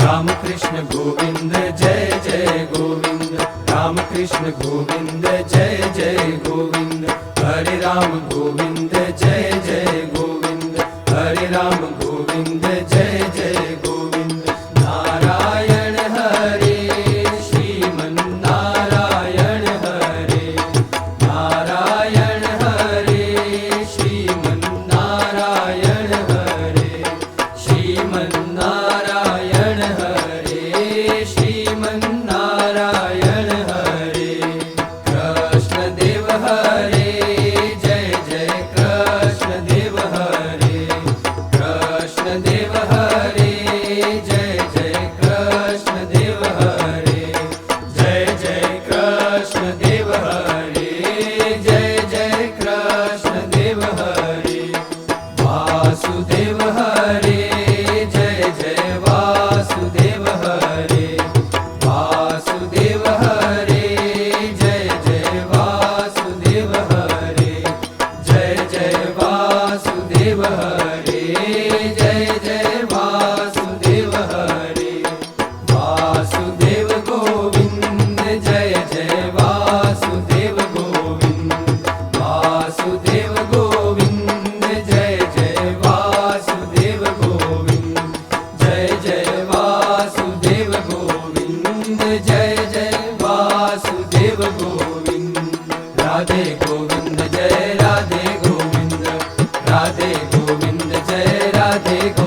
राम कृष्ण गोविंद जय जय गोविंद, राम कृष्ण गोविंद जय जय गोविंद, हरे राम गोविंद जय जय गोविंद, हरे राम गोविंद जय जय गोविंद। नारायण हरे श्रीमन नारायण हरे, नारायण हरे श्रीमन नारायण हरे, श्रीमन नारायण हरे, श्रीमन नारायण हरे। कृष्ण देव हरे जय जय कृष्ण देव हरे, कृष्ण देव हरे जय जय कृष्ण देव हरे, जय जय कृष्ण देव हरे, जय जय कृष्ण देव हरे। वासुदेव हरे जय जय वासुदेव हरे, वासुदेव हरे जय जय वासुदेव हरे, जय जय वासुदेव हरे, जय जय वासुदेव हरे। वासुदेव गोविंद जय जय वासुदेव गोविंद, वासुदेव गोविंद जय जय वासुदेव गोविंद, जय जय वासुदेव गोविंद, जय जय वासुदेव गोविंद। राधे गोविंद जय राधे गोविंद, राधे गोविंद जय राधे गोविंद।